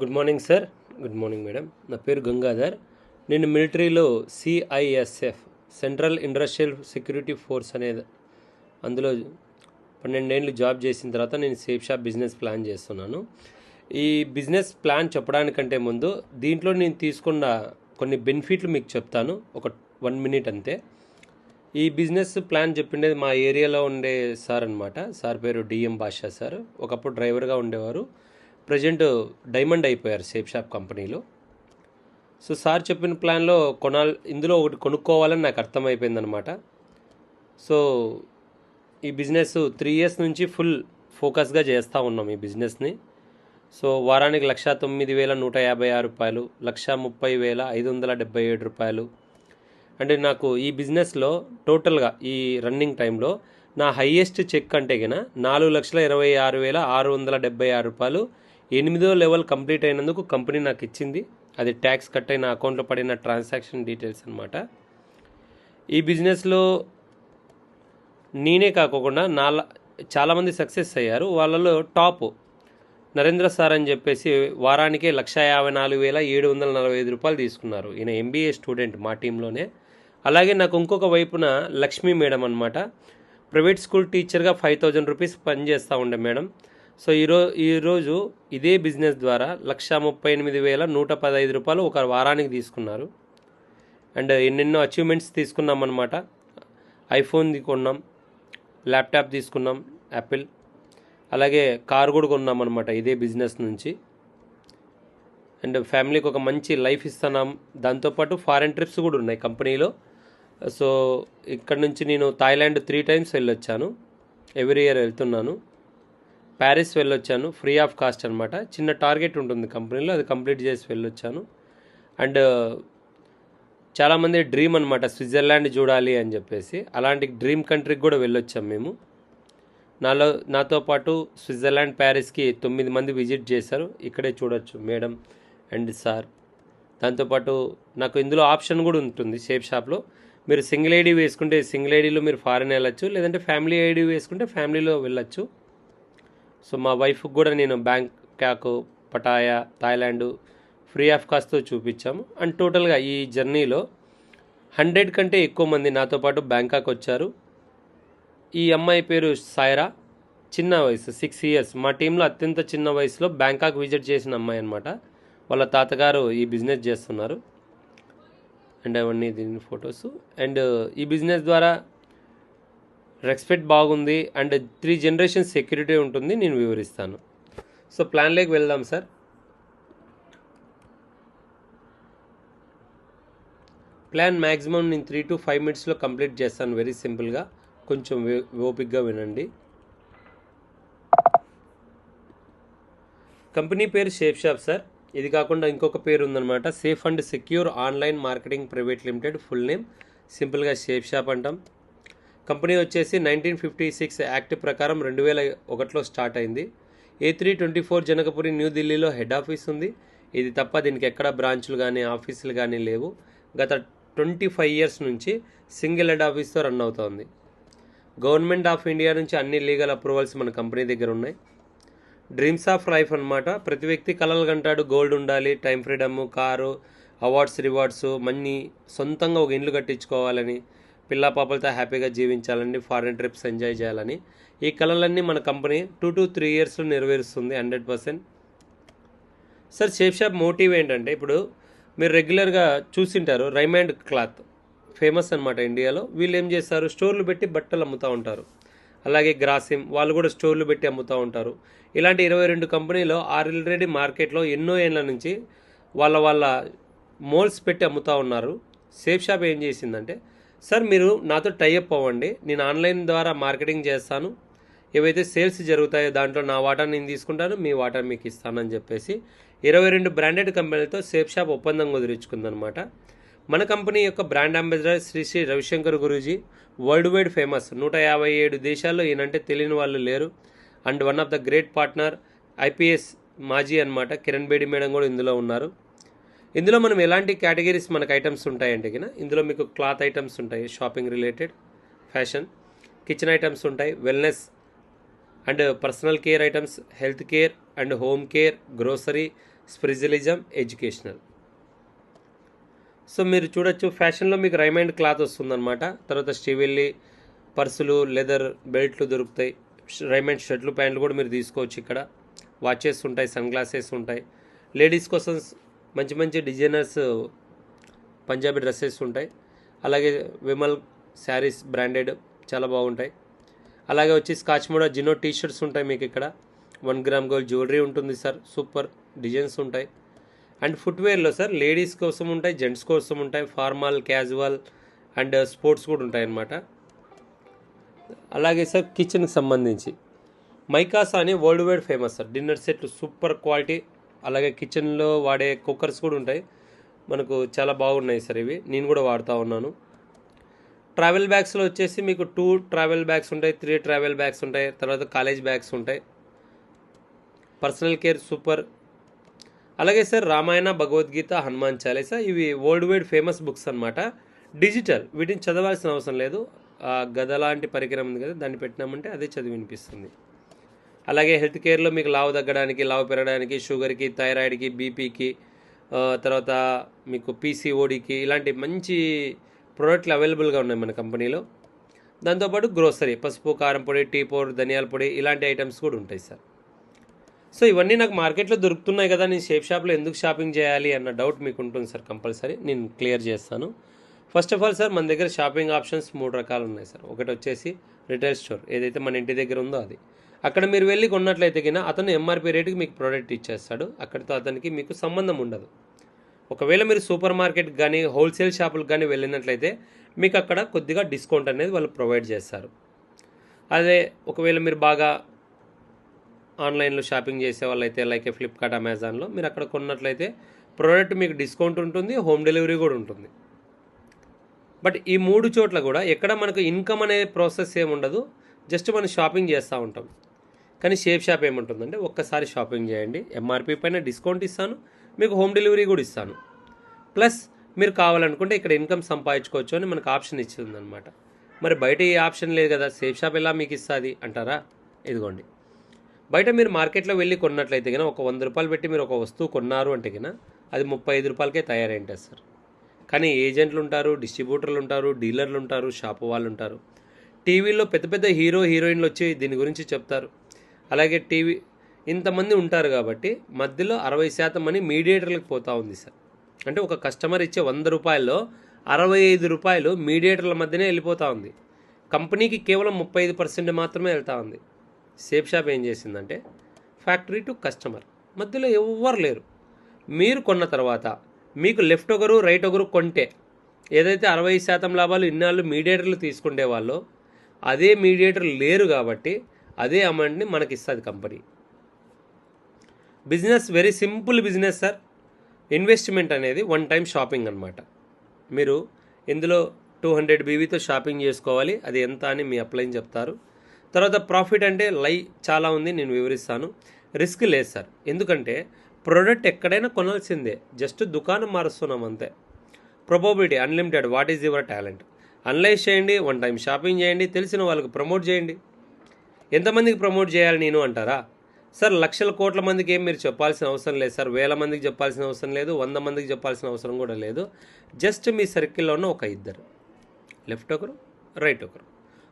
Good morning sir. Good morning madam. నా పేరు గంగాధర్. నేను మిలిటరీలో CISF central industrial security force అనేది అందులో 12 ఏళ్ళు జాబ్ చేసిన తర్వాత నేను సేఫ్ షాప్ బిజినెస్ ప్లాన్ చేస్తున్నాను. ఈ బిజినెస్ ప్లాన్ చెప్పడానికంటే ముందు దీంట్లో నేను తీసుకున్న కొన్ని బెనిఫిట్లు మీకు చెప్తాను. ఒక 1 మినిట్ అంతే. ఈ బిజినెస్ ప్లాన్ చెప్పిండేది మా ఏరియాలో ఉండే సార్ అనమాట. సార్ పేరు డిఎం బాషా సార్. ఒకప్పుడు డ్రైవర్గా ఉండేవారు. ప్రజెంట్ డైమండ్ అయిపోయారు సేఫ్ షాప్ కంపెనీలో. సో సార్ చెప్పిన ప్లాన్లో ఇందులో ఒకటి కొనుక్కోవాలని నాకు అర్థమైపోయిందనమాట. సో ఈ బిజినెస్ 3 ఇయర్స్ నుంచి ఫుల్ ఫోకస్గా చేస్తూ ఉన్నాం ఈ బిజినెస్ని. సో వారానికి 1,09,156 రూపాయలు, 1,30,577 రూపాయలు. అంటే నాకు ఈ బిజినెస్లో టోటల్గా ఈ రన్నింగ్ టైంలో నా హయ్యెస్ట్ చెక్ అంటే గిన 4,26,676 రూపాయలు 8వ లెవెల్ కంప్లీట్ అయినందుకు కంపెనీ నాకు ఇచ్చింది. అది ట్యాక్స్ కట్ అయిన అకౌంట్లో పడిన ట్రాన్సాక్షన్ డీటెయిల్స్ అనమాట. ఈ బిజినెస్లో నేనే కాకుండా చాలామంది సక్సెస్ అయ్యారు. వాళ్ళలో టాప్ నరేంద్ర సార్ అని చెప్పేసి వారానికే 1,54,745 రూపాయలు తీసుకున్నారు. ఈయన ఎంబీఏ స్టూడెంట్ మా టీంలోనే. అలాగే నాకు ఇంకొక వైపున లక్ష్మీ మేడం అనమాట. ప్రైవేట్ స్కూల్ టీచర్గా 5,000 రూపీస్ పనిచేస్తూ ఉండే మేడం. సో ఈరోజు ఇదే బిజినెస్ ద్వారా 1,38,115 రూపాయలు ఒక వారానికి తీసుకున్నారు. అండ్ ఎన్నెన్నో అచీవ్మెంట్స్ తీసుకున్నామన్నమాట. ఐఫోన్ కొన్నాం, ల్యాప్టాప్ తీసుకున్నాం యాపిల్, అలాగే కారు కూడా కొన్నామన్నమాట ఇదే బిజినెస్ నుంచి. అండ్ ఫ్యామిలీకి ఒక మంచి లైఫ్ ఇస్తున్నాం. దాంతోపాటు ఫారెన్ ట్రిప్స్ కూడా ఉన్నాయి కంపెనీలో. సో ఇక్కడ నుంచి నేను థాయిలాండ్ 3 టైమ్స్ వెళ్ళొచ్చాను. ఎవ్రీ ఇయర్ వెళ్తున్నాను. ప్యారిస్ వెళ్ళొచ్చాను, ఫ్రీ ఆఫ్ కాస్ట్ అనమాట. చిన్న టార్గెట్ ఉంటుంది కంపెనీలో, అది కంప్లీట్ చేసి వెళ్ళొచ్చాను. అండ్ చాలామంది డ్రీమ్ అనమాట స్విట్జర్లాండ్ చూడాలి అని చెప్పేసి. అలాంటి డ్రీమ్ కంట్రీకి కూడా వెళ్ళొచ్చాం మేము. నాతో పాటు స్విట్జర్లాండ్, ప్యారిస్కి 9 మంది విజిట్ చేశారు. ఇక్కడే చూడొచ్చు మేడం అండ్ సార్. దాంతోపాటు నాకు ఇందులో ఆప్షన్ కూడా ఉంటుంది సేఫ్ షాప్లో. మీరు సింగిల్ ఐడి వేసుకుంటే సింగిల్ ఐడిలో మీరు ఫారెన్ వెళ్ళచ్చు, లేదంటే ఫ్యామిలీ ఐడి వేసుకుంటే ఫ్యామిలీలో వెళ్ళచ్చు. సో మా వైఫ్కి కూడా నేను Bangkok, Pattaya, Thailand free of కాస్ట్తో చూపించాము. అండ్ టోటల్గా ఈ జర్నీలో 100 కంటే ఎక్కువ మంది నాతో పాటు బ్యాంకాక్ వచ్చారు. ఈ అమ్మాయి పేరు సాయిరా. చిన్న వయసు 6 ఇయర్స్. మా టీంలో అత్యంత చిన్న వయసులో బ్యాంకాక్ విజిట్ చేసిన అమ్మాయి అనమాట. వాళ్ళ తాతగారు ఈ బిజినెస్ చేస్తున్నారు. అండ్ అవన్నీ దీని ఫొటోస్. అండ్ ఈ బిజినెస్ ద్వారా రెస్పెక్ట్ బాగుంది అండ్ 3 జనరేషన్స్ సెక్యూరిటీ ఉంటుంది. నేను వివరిస్తాను. సో ప్లాన్లోకి వెళ్దాం సార్. ప్లాన్ మ్యాక్సిమం నేను 3 to 5 మినిట్స్లో కంప్లీట్ చేస్తాను. వెరీ సింపుల్గా, కొంచెం ఓపిక్గా వినండి. కంపెనీ పేరు సేఫ్ షాప్ సార్. ఇది కాకుండా ఇంకొక పేరు ఉందన్నమాట, safe and secure online marketing private limited. Full name సింపుల్గా సేఫ్ షాప్ అంటాం. కంపెనీ వచ్చేసి 1956 యాక్ట్ ప్రకారం 2001లో స్టార్ట్ అయింది. A324 జనకపురి న్యూఢిల్లీలో హెడ్ ఆఫీస్ ఉంది. ఇది తప్ప దీనికి ఎక్కడ బ్రాంచ్లు కానీ ఆఫీసులు కానీ లేవు. గత 25 ఇయర్స్ నుంచి సింగిల్ హెడ్ ఆఫీస్తో రన్ అవుతోంది. గవర్నమెంట్ ఆఫ్ ఇండియా నుంచి అన్ని లీగల్ అప్రూవల్స్ మన కంపెనీ దగ్గర ఉన్నాయి. డ్రీమ్స్ ఆఫ్ లైఫ్ అనమాట. ప్రతి వ్యక్తి కలలు కంటాడు, గోల్డ్ ఉండాలి, time freedom, car, awards, rewards, money, సొంతంగా ఒక ఇల్లు కట్టించుకోవాలని, పిల్ల పాపలతో హ్యాపీగా జీవించాలని, ఫారెన్ ట్రిప్స్ ఎంజాయ్ చేయాలని. ఈ కళలన్నీ మన కంపెనీ 2 to 3 ఇయర్స్లో నెరవేరుస్తుంది 100%. సార్ సేఫ్ షాప్ మోటివ్ ఏంటంటే, ఇప్పుడు మీరు రెగ్యులర్గా చూసింటారు రైమండ్ క్లాత్ ఫేమస్ అనమాట ఇండియాలో. వీళ్ళు ఏం చేస్తారు, స్టోర్లు పెట్టి బట్టలు అమ్ముతూ ఉంటారు. అలాగే గ్రాసిమ్ వాళ్ళు కూడా స్టోర్లు పెట్టి అమ్ముతూ ఉంటారు. ఇలాంటి 22 కంపెనీలో ఆల్రెడీ మార్కెట్లో ఎన్నో ఏళ్ళ నుంచి వాళ్ళ మోల్స్ పెట్టి అమ్ముతూ ఉన్నారు. సేఫ్ షాప్ ఏం చేసిందంటే, సార్ మీరు నాతో టైఅప్ అవ్వండి, నేను ఆన్లైన్ ద్వారా మార్కెటింగ్ చేస్తాను, ఏవైతే సేల్స్ జరుగుతాయో దాంట్లో నా వాటా నేను తీసుకుంటాను, మీ వాటా మీకు ఇస్తానని చెప్పేసి 22 బ్రాండెడ్ కంపెనీలతో సేఫ్ షాప్ ఒప్పందం కుదిరించుకుందనమాట. మన కంపెనీ యొక్క brand ambassador Shri Ravishankar Guruji. World wide famous. 157 దేశాల్లో ఈయనంటే తెలియని వాళ్ళు లేరు. And one of the great partner IPS మాజీ అనమాట కిరణ్ బేడి మేడం కూడా ఇందులో ఉన్నారు. ఇందులో మనం ఎలాంటి కేటగిరీస్ మనకు ఐటమ్స్ ఉంటాయంటే కినా, ఇందులో మీకు క్లాత్ ఐటమ్స్ ఉంటాయి, shopping related, fashion, kitchen items ఉంటాయి, wellness and personal care items, health care and home care, grocery, spiritualism, educational. So మీరు చూడొచ్చు ఫ్యాషన్లో మీకు రైమండ్ క్లాత్ వస్తుందన్నమాట. తర్వాత స్టీవెల్లీ పర్సులు, లెదర్ బెల్ట్లు దొరుకుతాయి. రైమండ్ షర్ట్లు, ప్యాంట్లు కూడా మీరు తీసుకోవచ్చు. ఇక్కడ వాచెస్ ఉంటాయి, సన్ గ్లాసెస్ ఉంటాయి. లేడీస్ కోసం మంచి మంచి డిజైనర్స్ పంజాబీ డ్రెస్సెస్ ఉంటాయి. అలాగే విమల్ శారీస్ బ్రాండెడ్ చాలా బాగుంటాయి. అలాగే వచ్చి స్కాచ్ మోడా జినో టీ షర్ట్స్ ఉంటాయి మీకు ఇక్కడ. 1 గ్రామ్ గోల్డ్ జ్యువెలరీ ఉంటుంది సార్. సూపర్ డిజైన్స్ ఉంటాయి. అండ్ ఫుట్వేర్లో సార్ లేడీస్ కోసం ఉంటాయి, జెంట్స్ కోసం ఉంటాయి, ఫార్మల్, క్యాజువల్ అండ్ స్పోర్ట్స్ కూడా ఉంటాయి అన్నమాట. అలాగే సార్ కిచెన్కి సంబంధించి మైకాసా అని world wide famous sir. Dinner సెట్లు సూపర్ క్వాలిటీ. అలాగే కిచెన్లో వాడే కుక్కర్స్ కూడా ఉంటాయి మనకు, చాలా బాగున్నాయి సార్ ఇవి. నేను కూడా వాడుతూ ఉన్నాను. ట్రావెల్ బ్యాగ్స్లో వచ్చేసి మీకు 2 ట్రావెల్ బ్యాగ్స్ ఉంటాయి, 3 ట్రావెల్ బ్యాగ్స్ ఉంటాయి. తర్వాత కాలేజ్ బ్యాగ్స్ ఉంటాయి. Personal care super. అలాగే సార్ రామాయణ, భగవద్గీత, హనుమాన్ చాలీసా ఇవి వరల్డ్ వైడ్ ఫేమస్ బుక్స్ అనమాట. డిజిటల్, వీటిని చదవాల్సిన అవసరం లేదు. గద లాంటి పరికరం ఉంది కదా, దాన్ని పెట్టినామంటే అదే చదివి వినిపిస్తుంది. అలాగే హెల్త్ కేర్లో మీకు లావు తగ్గడానికి, లావు పెరగడానికి, షుగర్కి, థైరాయిడ్కి, బీపీకి, తర్వాత మీకు పీసీఓడికి ఇలాంటి మంచి ప్రోడక్ట్లు అవైలబుల్గా ఉన్నాయి మన కంపెనీలో. దాంతోపాటు గ్రోసరీ, పసుపు, కారం పొడి, టీ పౌడర్, ధనియాల పొడి ఇలాంటి ఐటమ్స్ కూడా ఉంటాయి సార్. సో ఇవన్నీ నాకు మార్కెట్లో దొరుకుతున్నాయి కదా, నేను షేప్ షాప్లో ఎందుకు షాపింగ్ చేయాలి అన్న డౌట్ మీకు ఉంటుంది సార్. కంపల్సరీ నేను క్లియర్ చేస్తాను. ఫస్ట్ ఆఫ్ ఆల్ సార్ మన దగ్గర షాపింగ్ ఆప్షన్స్ 3 రకాలు ఉన్నాయి సార్. ఒకటి వచ్చేసి రిటైల్ స్టోర్, ఏదైతే మన ఇంటి దగ్గర ఉందో అది. అక్కడ మీరు వెళ్ళి కొన్నట్లయితే కినా అతను ఎంఆర్పీ రేటుకి మీకు ప్రోడక్ట్ ఇచ్చేస్తాడు. అక్కడితో అతనికి మీకు సంబంధం ఉండదు. ఒకవేళ మీరు సూపర్ మార్కెట్కి కానీ హోల్సేల్ షాపులకు కానీ వెళ్ళినట్లయితే మీకు అక్కడ కొద్దిగా డిస్కౌంట్ అనేది వాళ్ళు ప్రొవైడ్ చేస్తారు. అదే ఒకవేళ మీరు బాగా ఆన్లైన్లో షాపింగ్ చేసే వాళ్ళైతే లైక్ ఫ్లిప్కార్ట్, అమెజాన్లో మీరు అక్కడ కొన్నట్లయితే ప్రోడక్ట్ మీకు డిస్కౌంట్ ఉంటుంది, హోమ్ డెలివరీ కూడా ఉంటుంది. బట్ ఈ 3 చోట్ల కూడా ఎక్కడ మనకు ఇన్కమ్ అనే ప్రాసెస్ ఏముండదు, జస్ట్ మనం షాపింగ్ చేస్తూ ఉంటాం. కానీ షేప్ షాప్ ఏముంటుందంటే ఒక్కసారి షాపింగ్ చేయండి, ఎంఆర్పీ పైన డిస్కౌంట్ ఇస్తాను, మీకు హోమ్ డెలివరీ కూడా ఇస్తాను. ప్లస్ మీరు కావాలనుకుంటే ఇక్కడ ఇన్కమ్ సంపాదించుకోవచ్చు అని మనకు ఆప్షన్ ఇచ్చింది అనమాట. మరి బయట ఈ ఆప్షన్ లేదు కదా, షేప్ షాప్ ఎలా మీకు ఇస్తుంది అంటారా? ఇదిగోండి, బయట మీరు మార్కెట్లో వెళ్ళి కొన్నట్లయితే కన్నా ఒక 100 రూపాయలు పెట్టి మీరు ఒక వస్తువు కొన్నారు అంటే కన్నా అది 35 రూపాయలకే తయారైంటుంది సార్. కానీ ఏజెంట్లు ఉంటారు, డిస్ట్రిబ్యూటర్లు ఉంటారు, డీలర్లు ఉంటారు, షాపు వాళ్ళు ఉంటారు. టీవీలో పెద్ద పెద్ద హీరో హీరోయిన్లు వచ్చి దీని గురించి చెప్తారు. అలాగే టీవీ ఇంతమంది ఉంటారు కాబట్టి మధ్యలో 60% మనీ మీడియేటర్లకు పోతూ ఉంది సార్. అంటే ఒక కస్టమర్ ఇచ్చే 100 రూపాయల్లో 65 రూపాయలు మీడియేటర్ల మధ్యనే వెళ్ళిపోతూ ఉంది. కంపెనీకి కేవలం 35% మాత్రమే వెళ్తూ ఉంది. షేప్ షాప్ ఏం చేసిందంటే ఫ్యాక్టరీ టు కస్టమర్ మధ్యలో ఎవ్వరు లేరు. మీరు కొన్న తర్వాత మీకు లెఫ్ట్ ఒకరు రైట్ ఒకరు కొంటే ఏదైతే 60% లాభాలు ఇన్నాళ్ళు మీడియేటర్లు తీసుకుంటే వాళ్ళు అదే మీడియేటర్లు లేరు కాబట్టి అదే అమౌంట్ని మనకి ఇస్తుంది company. Business very simple business sir. Investment అనేది 1 టైం షాపింగ్ అనమాట. మీరు ఇందులో 200 బీవీతో షాపింగ్ చేసుకోవాలి. అది ఎంత అని మీ అప్లైన్ చెప్తారు. తర్వాత ప్రాఫిట్ అంటే చాలా ఉంది, నేను వివరిస్తాను. రిస్క్ లేదు సార్, ఎందుకంటే ప్రోడక్ట్ ఎక్కడైనా కొనాల్సిందే, జస్ట్ దుకాణం మారుస్తున్నాం అంతే. Probability unlimited. What is your talent? Analyse చేయండి, 1 టైం షాపింగ్ చేయండి, తెలిసిన వాళ్ళకి ప్రమోట్ చేయండి. ఎంతమందికి ప్రమోట్ చేయాలి నేను అంటారా? సార్ లక్షల కోట్ల మందికి ఏం మీరు చెప్పాల్సిన అవసరం లేదు సార్. 1000 మందికి చెప్పాల్సిన అవసరం లేదు, 100 మందికి చెప్పాల్సిన అవసరం కూడా లేదు. జస్ట్ మీ సర్కిల్లో ఉన్న ఒక 2, లెఫ్ట్ ఒకరు రైట్ ఒకరు,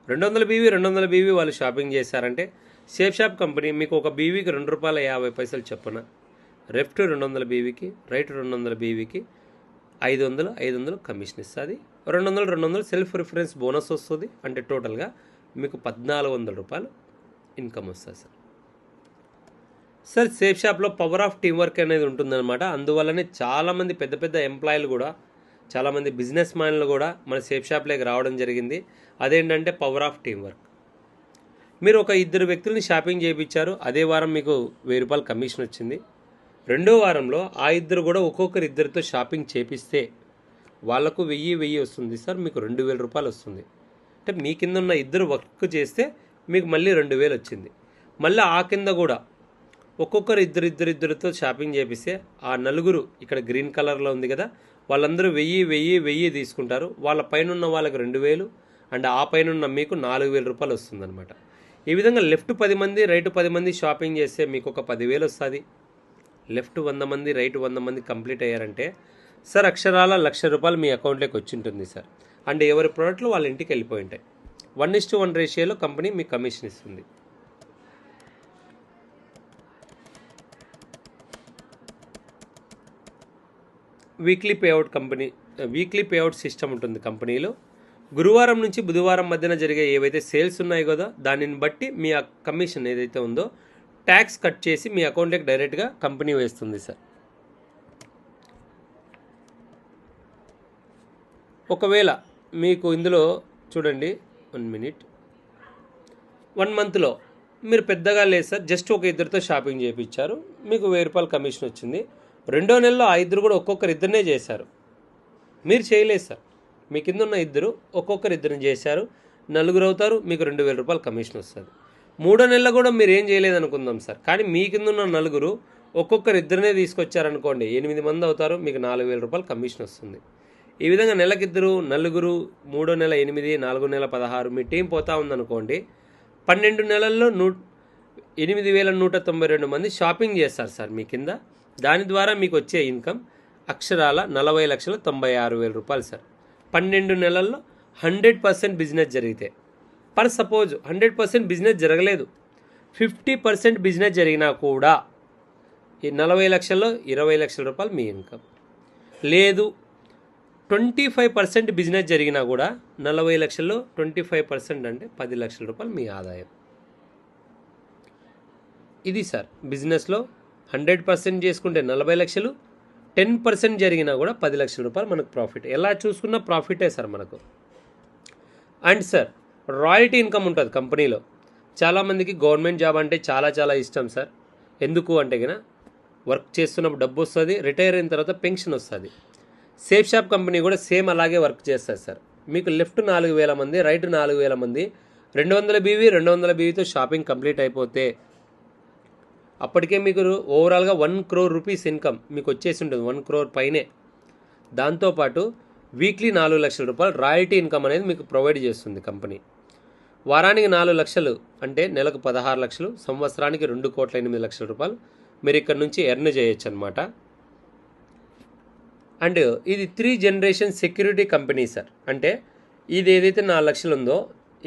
200 బీవీ 200 బీవీ వాళ్ళు షాపింగ్ చేశారంటే షేప్ షాప్ కంపెనీ మీకు ఒక బీవీకి ₹2.50 చొప్పున లెఫ్ట్ 200 బీవీకి రైట్ 200 బీవీకి 500 కమిషన్ ఇస్తుంది. 200 సెల్ఫ్ రిఫరెన్స్ బోనస్ వస్తుంది. అంటే టోటల్గా మీకు ₹1,400 ఇన్కమ్ వస్తుంది సార్. సార్ షేప్ షాప్లో పవర్ ఆఫ్ టీం వర్క్ అనేది ఉంటుందన్నమాట. అందువల్లనే చాలామంది పెద్ద పెద్ద ఎంప్లాయీలు కూడా, చాలామంది బిజినెస్ మ్యాన్లు కూడా మన షేప్ షాప్లోకి రావడం జరిగింది. అదేంటంటే పవర్ ఆఫ్ టీం వర్క్. మీరు ఒక 2 వ్యక్తుల్ని షాపింగ్ చేయించారు, అదే వారం మీకు ₹1000 కమిషన్ వచ్చింది. రెండో వారంలో ఆ 2 కూడా ఒక్కొక్కరు 2తో షాపింగ్ చేపిస్తే వాళ్లకు 1000 వస్తుంది సార్, మీకు ₹2000 వస్తుంది. అంటే మీ కింద ఉన్న 2 వర్క్ చేస్తే మీకు మళ్ళీ 2000 వచ్చింది. మళ్ళీ ఆ కింద కూడా ఒక్కొక్కరు 2తో షాపింగ్ చేపిస్తే ఆ 4 ఇక్కడ గ్రీన్ కలర్లో ఉంది కదా, వాళ్ళందరూ 1000 తీసుకుంటారు. వాళ్ళ పైన ఉన్న వాళ్ళకి 2000 అండ్ ఆ పైన ఉన్న మీకు ₹4000 వస్తుందన్నమాట. ఈ విధంగా లెఫ్ట్ 10 మంది రైట్ 10 మంది షాపింగ్ చేస్తే మీకు ఒక 10,000 వస్తుంది. లెఫ్ట్ 100 మంది, రైట్ 100 మంది కంప్లీట్ అయ్యారంటే సార్ అక్షరాల ₹1,00,000 మీ అకౌంట్లోకి వచ్చి ఉంటుంది సార్. అండ్ ఎవరి ప్రోడక్ట్లు వాళ్ళ ఇంటికి వెళ్ళిపోయి ఉంటాయి. 1:1 రేషియోలో కంపెనీ మీకు కమిషన్ ఇస్తుంది. వీక్లీ పేఅవుట్ సిస్టమ్ ఉంటుంది కంపెనీలో. గురువారం నుంచి బుధవారం మధ్యన జరిగే ఏవైతే సేల్స్ ఉన్నాయో కదా, దానిని బట్టి మీ కమిషన్ ఏదైతే ఉందో ట్యాక్స్ కట్ చేసి మీ అకౌంట్లోకి డైరెక్ట్గా కంపెనీ వేస్తుంది సార్. ఒకవేళ మీకు ఇందులో చూడండి 1 మినిట్, 1 మంత్లో మీరు పెద్దగా లేదు సార్, జస్ట్ ఒక ఇద్దరితో షాపింగ్ చేయించారు, మీకు ₹1000 కమిషన్ వచ్చింది. రెండో నెలలో ఆ ఇద్దరు కూడా ఇద్దరినే చేశారు, మీరు చేయలేదు సార్. మీ కింద ఉన్న ఇద్దరు ఇద్దరిని చేశారు, 4 అవుతారు, మీకు ₹2,000 కమిషన్ వస్తుంది. మూడో నెలలో కూడా మీరు ఏం చేయలేదు అనుకుందాం సార్, కానీ మీ కింద ఉన్న 4 ఇద్దరినే తీసుకొచ్చారనుకోండి, 8 మంది అవుతారు, మీకు ₹4,000 కమిషన్ వస్తుంది. ఈ విధంగా నెలకిద్దరు, 4, మూడో నెల 8, 4 నెల 16, మీ టీం పోతా ఉందనుకోండి, 12 నెలల్లో 8,192 మంది షాపింగ్ చేస్తారు సార్ మీ కింద. దాని ద్వారా మీకు వచ్చే ఇన్కమ్ అక్షరాల ₹40,96,000 సార్. 12 నెలల్లో 100% బిజినెస్ జరిగితే. సపోజ్ 100% బిజినెస్ జరగలేదు, 50% బిజినెస్ జరిగినా కూడా ఈ 40 లక్షల్లో ₹20,00,000 మీ ఇన్కమ్. లేదు 25% బిజినెస్ జరిగినా కూడా 40 లక్షల్లో 25% అంటే ₹10,00,000 మీ ఆదాయం. ఇది సార్ బిజినెస్లో 100% చేసుకుంటే 40 లక్షలు, 10% జరిగినా కూడా ₹10,00,000 మనకు ప్రాఫిట్. ఎలా చూసుకున్నా ప్రాఫిటే సార్ మనకు. అండ్ సార్ రాయల్టీ ఇన్కమ్ ఉంటుంది కంపెనీలో. చాలామందికి గవర్నమెంట్ జాబ్ అంటే చాలా ఇష్టం సార్. ఎందుకు అంటే కనుక వర్క్ చేస్తున్నప్పుడు డబ్బు వస్తుంది, రిటైర్ అయిన తర్వాత పెన్షన్ వస్తుంది. సేఫ్ షాప్ కంపెనీ కూడా సేమ్ అలాగే వర్క్ చేస్తుంది సార్. మీకు లెఫ్ట్ 4,000 మంది, రైట్ 4,000 మంది, 200 BV 200 BVతో షాపింగ్ కంప్లీట్ అయిపోతే అప్పటికే మీకు ఓవరాల్గా ₹1 crore ఇన్కమ్ మీకు వచ్చేసి ఉంటుంది, 1 crore పైనే. దాంతోపాటు వీక్లీ ₹4,00,000 రాయల్టీ ఇన్కమ్ అనేది మీకు ప్రొవైడ్ చేస్తుంది కంపెనీ. వారానికి 4 లక్షలు అంటే నెలకు 16 లక్షలు, సంవత్సరానికి ₹2,08,00,000 మీరు ఇక్కడ నుంచి ఎర్న్ చేయొచ్చు అనమాట. అండ్ ఇది 3 జనరేషన్ సెక్యూరిటీ కంపెనీ సార్. అంటే ఇది ఏదైతే 4 లక్షలు ఉందో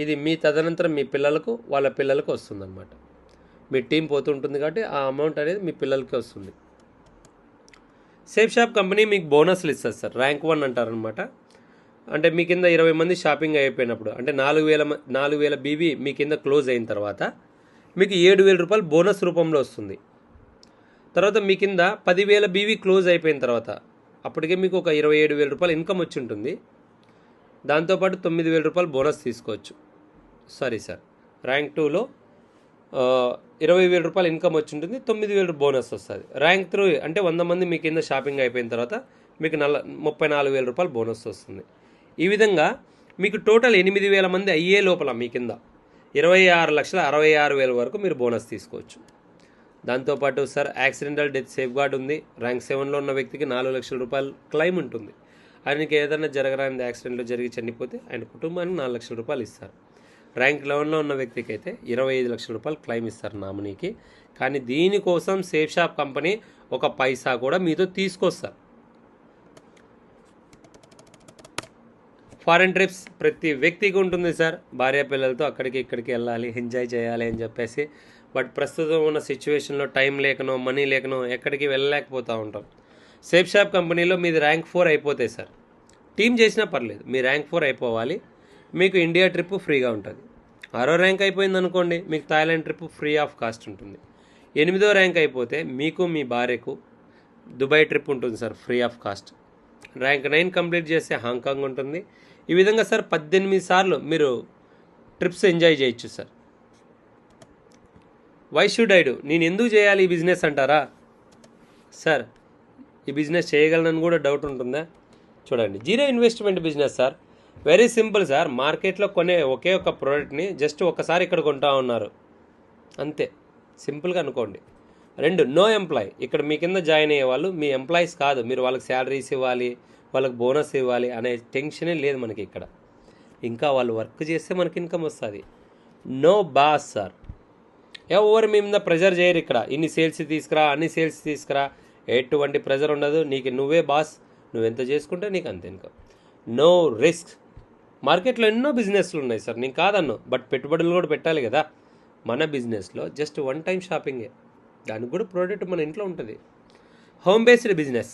ఇది మీ తదనంతరం మీ పిల్లలకు వాళ్ళ పిల్లలకు వస్తుందన్నమాట. మీ టీం పోతుంటుంది కాబట్టి ఆ అమౌంట్ అనేది మీ పిల్లలకి వస్తుంది. సేఫ్ షాప్ కంపెనీ మీకు బోనస్లు ఇస్తుంది సార్, ర్యాంక్ 1 అంటారనమాట. అంటే మీ కింద 20 మంది షాపింగ్ అయిపోయినప్పుడు, అంటే 4,000 BV మీ కింద క్లోజ్ అయిన తర్వాత మీకు ₹7,000 బోనస్ రూపంలో వస్తుంది. తర్వాత మీ కింద 10,000 BV క్లోజ్ అయిపోయిన తర్వాత అప్పటికే మీకు ఒక ₹27,000 ఇన్కమ్ వచ్చి ఉంటుంది. దాంతోపాటు ₹9,000 బోనస్ తీసుకోవచ్చు. సారీ సార్, ర్యాంక్ 2లో ₹20,000 ఇన్కమ్ వచ్చి ఉంటుంది, 9,000 బోనస్ వస్తుంది. ర్యాంక్ 3 అంటే 100 మంది మీ కింద షాపింగ్ అయిపోయిన తర్వాత మీకు ₹34,000 బోనస్ వస్తుంది. ఈ విధంగా మీకు టోటల్ 8,000 మంది అయ్యే లోపల మీ కింద 26,66,000 వరకు మీరు బోనస్ తీసుకోవచ్చు. దాంతోపాటు sir accidental death safeguard ఉంది. ర్యాంక్ 7లో ఉన్న వ్యక్తికి ₹4,00,000 క్లెయిమ్ ఉంటుంది. ఆయనకి ఏదైనా జరగరాని యాక్సిడెంట్లో జరిగి చనిపోతే ఆయన కుటుంబానికి ₹4,00,000 ఇస్తారు. ర్యాంక్ 11లో ఉన్న వ్యక్తికి అయితే ₹25,00,000 క్లెయిమ్ ఇస్తారు నామినీకి. కానీ దీనికోసం సేఫ్ షాప్ కంపెనీ ఒక పైసా కూడా మీతో తీసుకొస్తారు. ఫారెన్ ట్రిప్స్ ప్రతి వ్యక్తికి ఉంటుంది సార్. భార్య పిల్లలతో అక్కడికి ఇక్కడికి వెళ్ళాలి, ఎంజాయ్ చేయాలి అని చెప్పేసి. బట్ ప్రస్తుతం ఉన్న సిచ్యువేషన్లో టైం లేకనో మనీ లేకనో ఎక్కడికి వెళ్ళలేకపోతూ ఉంటాం. సేఫ్ షాప్ కంపెనీలో మీది ర్యాంక్ 4 అయిపోతాయి సార్. టీం చేసినా పర్లేదు, మీ ర్యాంక్ 4 అయిపోవాలి. మీకు ఇండియా ట్రిప్ ఫ్రీగా ఉంటుంది. 6వ ర్యాంక్ అయిపోయింది అనుకోండి, మీకు Thailand trip free of cost ఉంటుంది. 8వ ర్యాంక్ అయిపోతే మీకు మీ భార్యకు దుబాయ్ ట్రిప్ ఉంటుంది sir, free of cost. Rank 9 complete చేస్తే హాంకాంగ్ ఉంటుంది. ఈ విధంగా సార్ 18 సార్లు మీరు ట్రిప్స్ ఎంజాయ్ చేయొచ్చు sir. Why should I do, నేను ఎందుకు చేయాలి ఈ బిజినెస్ అంటారా సార్? ఈ బిజినెస్ చేయగలనని కూడా డౌట్ ఉంటుందా? చూడండి, zero investment business sir. Very simple sir. మార్కెట్లో కొనే ఒకే ఒక ప్రోడక్ట్ని జస్ట్ ఒకసారి ఇక్కడ కొంటా ఉన్నారు అంతే, సింపుల్గా అనుకోండి. 2, నో ఎంప్లాయ్. ఇక్కడ మీ కింద జాయిన్ అయ్యే వాళ్ళు మీ ఎంప్లాయీస్ కాదు, మీరు వాళ్ళకి శాలరీస్ ఇవ్వాలి, వాళ్ళకి బోనస్ ఇవ్వాలి అనే టెన్షనే లేదు మనకి ఇక్కడ. ఇంకా వాళ్ళు వర్క్ చేస్తే మనకి ఇన్కమ్ వస్తుంది. No boss sir. ఎవరు మీ మీద ప్రెజర్ చేయరు ఇక్కడ, ఇన్ని సేల్స్ తీసుకురా అన్ని సేల్స్ తీసుకురా, ఎటువంటి ప్రెజర్ ఉండదు. నీకు నువ్వే బాస్, నువ్వెంత చేసుకుంటే నీకు అంత ఇన్కమ్, నో రిస్క్. మార్కెట్లో ఎన్నో బిజినెస్లు ఉన్నాయి సార్, నేను కాదన్ను, బట్ పెట్టుబడులు కూడా పెట్టాలి కదా. మన బిజినెస్లో జస్ట్ వన్ టైం షాపింగే, దానికి కూడా ప్రోడక్ట్ మన ఇంట్లో ఉంటుంది. హోమ్ బేస్డ్ బిజినెస్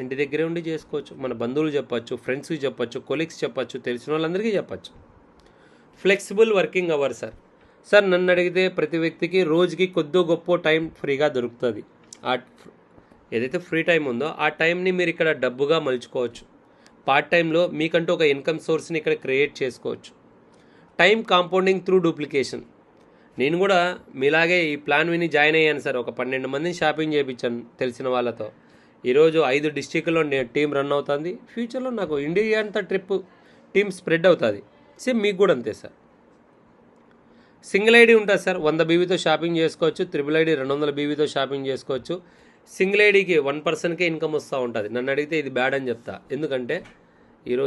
ఇంటి దగ్గరే ఉండి చేసుకోవచ్చు. మన బంధువులు చెప్పచ్చు, ఫ్రెండ్స్కి చెప్పచ్చు, కొలీగ్స్ చెప్పచ్చు, తెలిసిన వాళ్ళందరికీ చెప్పచ్చు. ఫ్లెక్సిబుల్ వర్కింగ్ అవర్ సార్ నన్ను అడిగితే ప్రతి వ్యక్తికి రోజుకి కొద్దో గొప్ప టైం ఫ్రీగా దొరుకుతుంది. ఆ ఏదైతే ఫ్రీ టైం ఉందో ఆ టైంని మీరు ఇక్కడ డబ్బుగా మలుచుకోవచ్చు. పార్ట్ టైంలో మీకంటూ ఒక ఇన్కమ్ సోర్స్ని ఇక్కడ క్రియేట్ చేసుకోవచ్చు. Time compounding through duplication. నేను కూడా మీలాగే ఈ ప్లాన్ విని జాయిన్ అయ్యాను సార్. ఒక 12 మందిని షాపింగ్ చేయించాను తెలిసిన వాళ్ళతో. ఈరోజు 5 డిస్టిక్లో నేను టీం రన్ అవుతుంది. ఫ్యూచర్లో నాకు ఇండియా అంతా ట్రిప్ టీమ్ స్ప్రెడ్ అవుతుంది. సేమ్ మీకు కూడా అంతే సార్. సింగిల్ ఐడి ఉంటుంది సార్, 100 బీవీతో షాపింగ్ చేసుకోవచ్చు. ట్రిపుల్ ఐడి 200 బీవీతో షాపింగ్ చేసుకోవచ్చు. సింగిల్ ఐడికి 1 పర్సన్కే ఇన్కమ్ వస్తూ ఉంటుంది. నన్ను అడిగితే ఇది బ్యాడ్ అని చెప్తా, ఎందుకంటే ఈరోజు